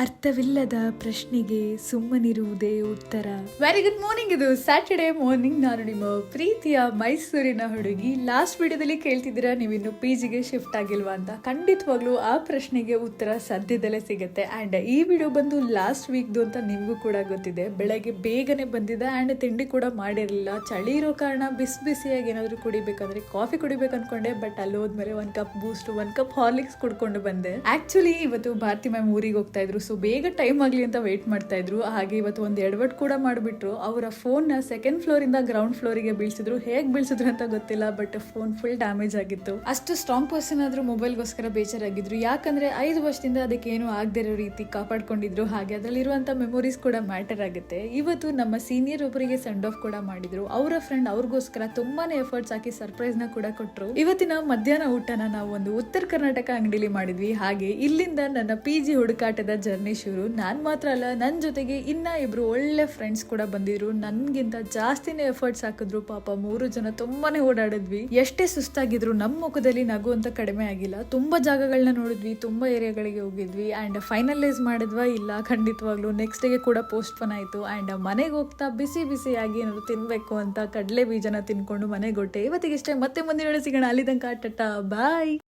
ಅರ್ಥವಿಲ್ಲದ ಪ್ರಶ್ನೆಗೆ ಸುಮ್ಮನಿರುವುದೇ ಉತ್ತರ. Very good morning. ಇದು ಸ್ಯಾಟರ್ಡೇ ಮಾರ್ನಿಂಗ್. ನಾನು ನಿಮ್ಮ ಪ್ರೀತಿಯ ಮೈಸೂರಿನ ಹುಡುಗಿ. ಲಾಸ್ಟ್ ವಿಡಿಯೋದಲ್ಲಿ ಕೇಳ್ತಿದ್ದೀರಾ ನೀವಿನ್ನು PGಗೆ ಶಿಫ್ಟ್ ಆಗಿಲ್ವಾ ಅಂತ. ಖಂಡಿತವಾಗ್ಲೂ ಆ ಪ್ರಶ್ನೆಗೆ ಉತ್ತರ ಸದ್ಯದಲ್ಲೇ ಸಿಗುತ್ತೆ. ಆ್ಯಂಡ್ ಈ ವಿಡಿಯೋ ಬಂದು ಲಾಸ್ಟ್ ವೀಕ್ದು ಅಂತ ನಿಮಗೂ ಕೂಡ ಗೊತ್ತಿದೆ. ಬೆಳಗ್ಗೆ ಬೇಗನೆ ಬಂದಿದ್ದೆ ಆ್ಯಂಡ್ ತಿಂಡಿ ಕೂಡ ಮಾಡಿರಲಿಲ್ಲ. ಚಳಿ ಇರೋ ಕಾರಣ ಬಿಸಿ ಬಿಸಿಯಾಗಿ ಏನಾದರೂ ಕುಡಿಬೇಕಂದ್ರೆ ಕಾಫಿ ಕುಡಿಬೇಕು ಅನ್ಕೊಂಡೆ. ಬಟ್ ಅಲ್ಲಿ ಹೋದ್ಮೇಲೆ 1 ಕಪ್ ಬೂಸ್ಟ್ 1 ಕಪ್ ಹಾರ್ಲಿಕ್ಸ್ ಕುಡ್ಕೊಂಡು ಬಂದೆ. ಆಕ್ಚುಲಿ ಇವತ್ತು ಭಾರತಿ ಮ್ಯಾಮ್ ಊರಿಗೆ ಹೋಗ್ತಾ ಇದ್ರು. ಸೊ ಬೇಗ ಟೈಮ್ ಆಗಲಿ ಅಂತ ವೆಯ್ಟ್ ಮಾಡ್ತಾ ಇದ್ರು. ಹಾಗೆ ಇವತ್ತು ಒಂದು ಎಡವಟ್ ಕೂಡ ಮಾಡಿಬಿಟ್ರು. ಅವರ ಫೋನ್ನ 2nd ಫ್ಲೋರಿಂದ ಗ್ರೌಂಡ್ ಫ್ಲೋರಿಗೆ ಬೀಳ್ಸಿದ್ರು. ಹೇಗೆ ಬೀಳ್ಸಿದ್ರು ಅಂತ ಗೊತ್ತಿಲ್ಲ, ಬಟ್ ಫೋನ್ ಫುಲ್ ಡ್ಯಾಮೇಜ್ ಆಗಿತ್ತು. ಅಷ್ಟು ಸ್ಟ್ರಾಂಗ್ ಪರ್ಸನ್ ಆದ್ರೂ ಮೊಬೈಲ್ಗೋಸ್ಕರ ಬೇಜಾರಾಗಿದ್ರು. ಯಾಕಂದ್ರೆ 5 ವರ್ಷದಿಂದ ಅದಕ್ಕೆ ಏನು ಆಗದೆ ಇರೋ ರೀತಿ ಕಾಪಾಡ್ಕೊಂಡಿದ್ರು. ಹಾಗೆ ಅದರಲ್ಲಿರುವಂತ ಮೆಮೊರೀಸ್ ಕೂಡ ಮ್ಯಾಟರ್ ಆಗುತ್ತೆ. ಇವತ್ತು ನಮ್ಮ ಸೀನಿಯರ್ ಒಬ್ಬರಿಗೆ ಸೆಂಡ್ ಆಫ್ ಕೂಡ ಮಾಡಿದ್ರು. ಅವರ ಫ್ರೆಂಡ್ ಅವ್ರಿಗೋಸ್ಕರ ತುಂಬಾನೇ ಎಫರ್ಟ್ಸ್ ಹಾಕಿ ಸರ್ಪ್ರೈಸ್ ನ ಕೂಡ ಕೊಟ್ರು. ಇವತ್ತಿನ ಮಧ್ಯಾಹ್ನ ಊಟನ ನಾವು ಒಂದು ಉತ್ತರ ಕರ್ನಾಟಕ ಅಂಗಡಿಲಿ ಮಾಡಿದ್ವಿ. ಹಾಗೆ ಇಲ್ಲಿಂದ ನನ್ನ PG ಹುಡುಕಾಟದ ಜರ್ನಿ ಶುರು. ನಾನ್ ಮಾತ್ರ ಅಲ್ಲ, ನನ್ನ ಜೊತೆಗೆ ಇನ್ನ ಇಬ್ರು ಒಳ್ಳೆ ಫ್ರೆಂಡ್ಸ್ ಕೂಡ ಬಂದಿದ್ರು. ನನ್ಗಿಂತ ಜಾಸ್ತಿನೇ ಎಫರ್ಟ್ಸ್ ಹಾಕಿದ್ರು. ಪಾಪ 3 ಜನ ತುಂಬಾನೇ ಓಡಾಡಿದ್ವಿ. ಎಷ್ಟೇ ಸುಸ್ತಾಗಿದ್ರು ನಮ್ಮ ಮುಖದಲ್ಲಿ ನಗು ಅಂತ ಕಡಿಮೆ ಆಗಿಲ್ಲ. ತುಂಬಾ ಜಾಗಗಳನ್ನ ನೋಡಿದ್ವಿ, ತುಂಬಾ ಏರಿಯಾಗಳಿಗೆ ಹೋಗಿದ್ವಿ. ಅಂಡ್ ಫೈನಲೈಸ್ ಮಾಡಿದ್ವಾ ಇಲ್ಲ, ಖಂಡಿತವಾಗ್ಲು ನೆಕ್ಸ್ಟ್ ಡೇಗೆ ಕೂಡ ಪೋಸ್ಟ್ಪೋನ್ ಆಯ್ತು. ಅಂಡ್ ಮನೆಗೆ ಹೋಗ್ತಾ ಬಿಸಿ ಬಿಸಿಯಾಗಿ ಏನಾದ್ರು ತಿನ್ಬೇಕು ಅಂತ ಕಡಲೆ ಬೀಜನ ತಿನ್ಕೊಂಡು ಮನೆಗೆ ಹೊಟ್ಟೆ. ಇವತ್ತಿಗೆ ಇಷ್ಟೇ. ಮತ್ತೆ ಮುಂದಿನ ಸಿಗೋಣ. ಅಲ್ಲಿ ತನಕ ಟಾಟಾ ಬಾಯ್.